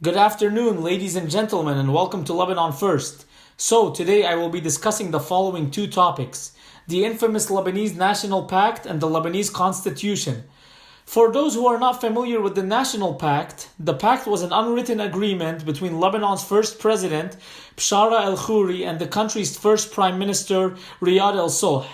Good afternoon, ladies and gentlemen, and welcome to Lebanon First. So, today I will be discussing the following two topics: the infamous Lebanese National Pact and the Lebanese Constitution. For those who are not familiar with the National Pact, the pact was an unwritten agreement between Lebanon's first president, Bshara el-Khoury, and the country's first prime minister, Riyad el-Solh.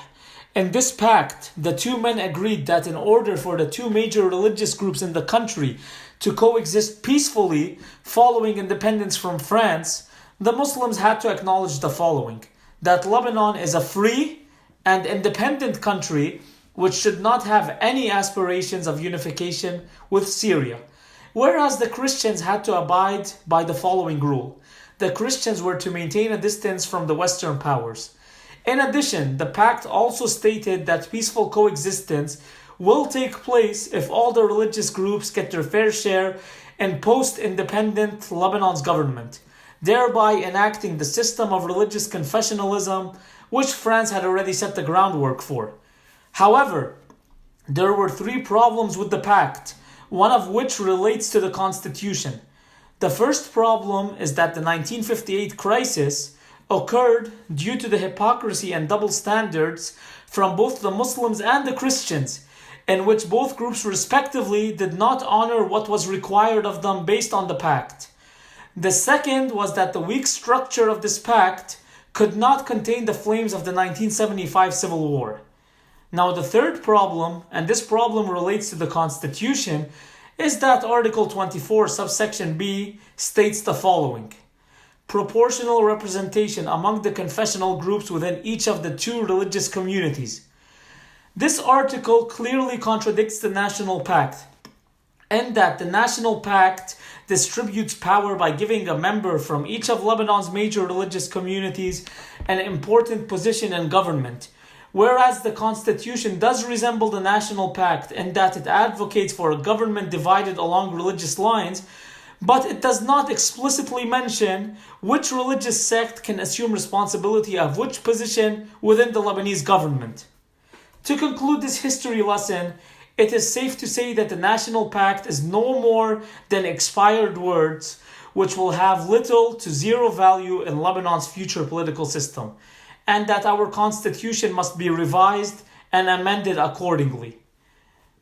In this pact, the two men agreed that in order for the two major religious groups in the country to coexist peacefully following independence from France, the Muslims had to acknowledge the following: that Lebanon is a free and independent country which should not have any aspirations of unification with Syria. Whereas the Christians had to abide by the following rule: the Christians were to maintain a distance from the Western powers. In addition, the pact also stated that peaceful coexistence will take place if all the religious groups get their fair share in post-independent Lebanon's government, thereby enacting the system of religious confessionalism which France had already set the groundwork for. However, there were three problems with the pact, one of which relates to the constitution. The first problem is that the 1958 crisis occurred due to the hypocrisy and double standards from both the Muslims and the Christians, in which both groups respectively did not honor what was required of them based on the pact. The second was that the weak structure of this pact could not contain the flames of the 1975 civil war. Now the third problem, and this problem relates to the constitution, is that Article 24, subsection B, states the following: proportional representation among the confessional groups within each of the two religious communities. This article clearly contradicts the National Pact, in that the National Pact distributes power by giving a member from each of Lebanon's major religious communities an important position in government, whereas the Constitution does resemble the National Pact in that it advocates for a government divided along religious lines, but it does not explicitly mention which religious sect can assume responsibility of which position within the Lebanese government. To conclude this history lesson, it is safe to say that the National Pact is no more than expired words which will have little to zero value in Lebanon's future political system, and that our constitution must be revised and amended accordingly.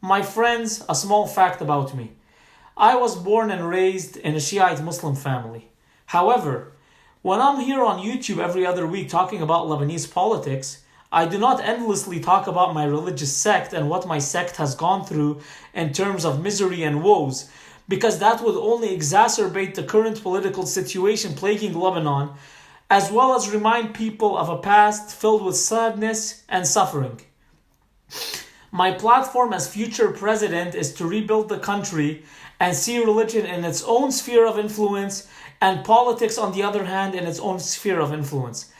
My friends, a small fact about me: I was born and raised in a Shiite Muslim family. However, when I'm here on YouTube every other week talking about Lebanese politics, I do not endlessly talk about my religious sect and what my sect has gone through in terms of misery and woes, because that would only exacerbate the current political situation plaguing Lebanon, as well as remind people of a past filled with sadness and suffering. My platform as future president is to rebuild the country and see religion in its own sphere of influence and politics, on the other hand, in its own sphere of influence.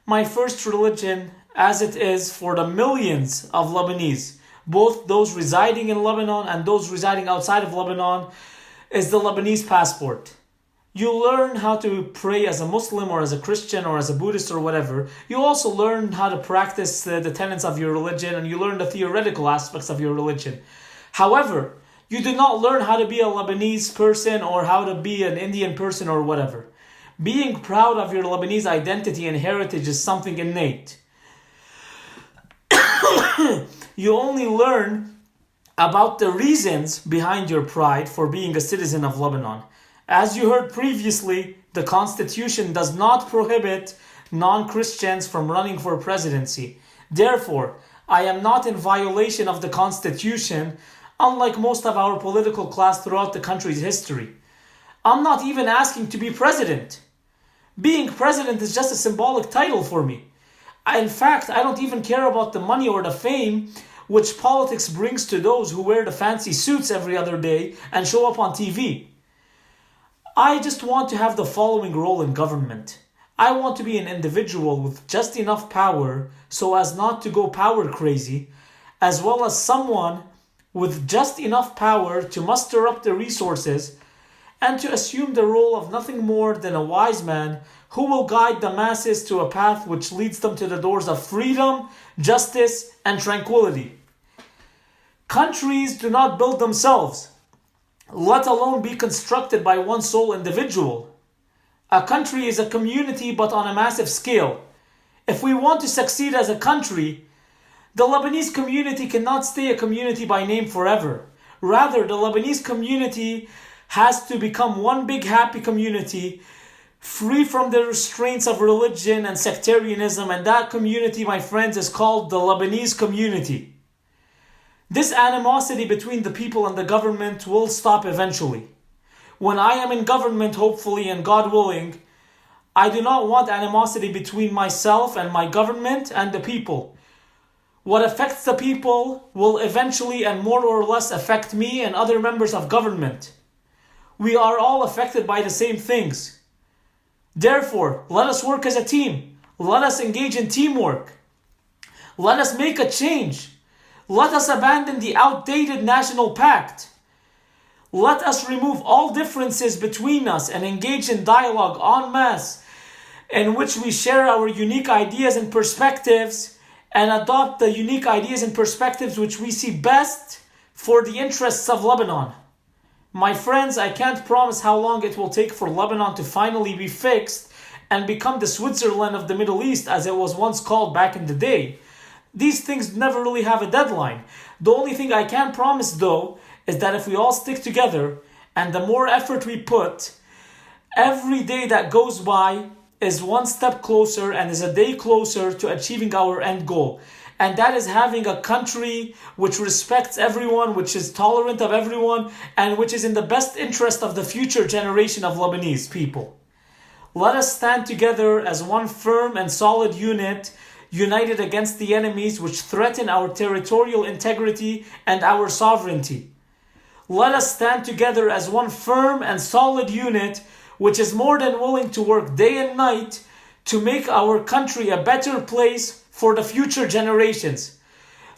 My first religion, as it is for the millions of Lebanese, both those residing in Lebanon and those residing outside of Lebanon, is the Lebanese passport. You learn how to pray as a Muslim or as a Christian or as a Buddhist or whatever. You also learn how to practice the tenets of your religion, and you learn the theoretical aspects of your religion. However, you do not learn how to be a Lebanese person or how to be an Indian person or whatever. Being proud of your Lebanese identity and heritage is something innate. You only learn about the reasons behind your pride for being a citizen of Lebanon. As you heard previously, the Constitution does not prohibit non-Christians from running for presidency. Therefore, I am not in violation of the Constitution, unlike most of our political class throughout the country's history. I'm not even asking to be president. Being president is just a symbolic title for me. In fact, I don't even care about the money or the fame which politics brings to those who wear the fancy suits every other day and show up on TV. I just want to have the following role in government. I want to be an individual with just enough power so as not to go power crazy, as well as someone with just enough power to muster up the resources and to assume the role of nothing more than a wise man who will guide the masses to a path which leads them to the doors of freedom, justice, and tranquility. Countries do not build themselves. let alone be constructed by one sole individual. A country is a community, but on a massive scale. If we want to succeed as a country, the Lebanese community cannot stay a community by name forever. Rather, the Lebanese community has to become one big happy community, free from the restraints of religion and sectarianism, and that community, my friends, is called the Lebanese community. This animosity between the people and the government will stop eventually. When I am in government, hopefully, and God willing, I do not want animosity between myself and my government and the people. What affects the people will eventually and more or less affect me and other members of government. We are all affected by the same things. Therefore, let us work as a team. Let us engage in teamwork. Let us make a change. Let us abandon the outdated national pact. Let us remove all differences between us and engage in dialogue en masse, in which we share our unique ideas and perspectives and adopt the unique ideas and perspectives which we see best for the interests of Lebanon. My friends, I can't promise how long it will take for Lebanon to finally be fixed and become the Switzerland of the Middle East, as it was once called back in the day. These things never really have a deadline. The only thing I can promise, though, is that if we all stick together and the more effort we put, every day that goes by is one step closer and is a day closer to achieving our end goal. And that is having a country which respects everyone, which is tolerant of everyone, and which is in the best interest of the future generation of Lebanese people. Let us stand together as one firm and solid unit, united against the enemies which threaten our territorial integrity and our sovereignty. Let us stand together as one firm and solid unit which is more than willing to work day and night to make our country a better place for the future generations.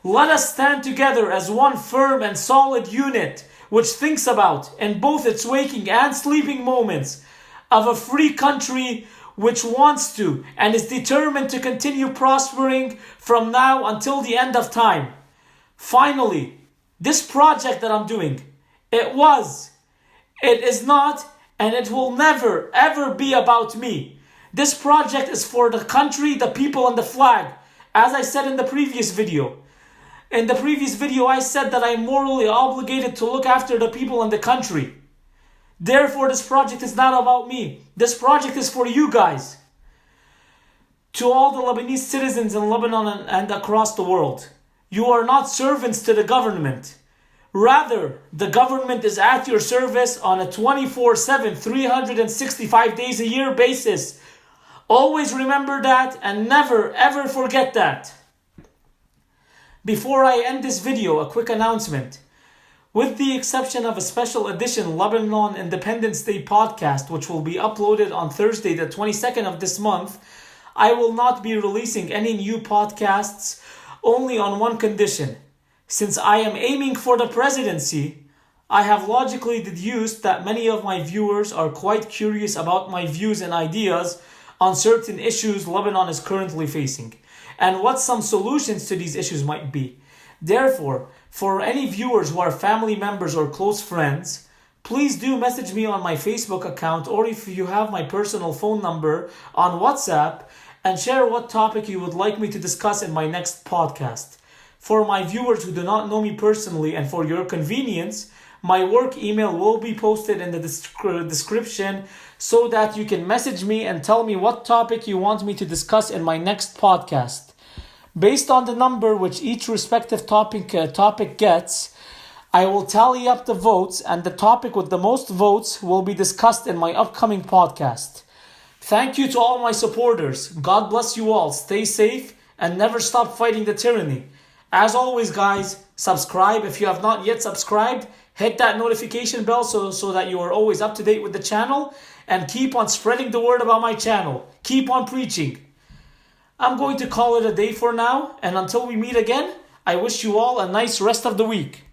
Let us stand together as one firm and solid unit which thinks about, in both its waking and sleeping moments, of a free country which wants to and is determined to continue prospering from now until the end of time. Finally, this project that I'm doing, it is not, and it will never ever be about me. This project is for the country, the people, and the flag. As I said in the previous video. In the previous video, I said that I am morally obligated to look after the people and the country. Therefore, this project is not about me. This project is for you guys. To all the Lebanese citizens in Lebanon and across the world, you are not servants to the government. Rather, the government is at your service on a 24/7, 365 days a year basis. Always remember that and never ever forget that. Before I end this video, a quick announcement. With the exception of a special edition Lebanon Independence Day podcast, which will be uploaded on Thursday, the 22nd of this month, I will not be releasing any new podcasts, only on one condition. Since I am aiming for the presidency, I have logically deduced that many of my viewers are quite curious about my views and ideas on certain issues Lebanon is currently facing, and what some solutions to these issues might be. Therefore, for any viewers who are family members or close friends, please do message me on my Facebook account, or if you have my personal phone number, on WhatsApp, and share what topic you would like me to discuss in my next podcast. For my viewers who do not know me personally, and for your convenience, my work email will be posted in the description so that you can message me and tell me what topic you want me to discuss in my next podcast. Based on the number which each respective topic gets, I will tally up the votes, and the topic with the most votes will be discussed in my upcoming podcast. Thank you to all my supporters. God bless you all. Stay safe and never stop fighting the tyranny. As always, guys, subscribe if you have not yet subscribed. Hit that notification bell so that you are always up to date with the channel, and keep on spreading the word about my channel. Keep on preaching. I'm going to call it a day for now, and until we meet again, I wish you all a nice rest of the week.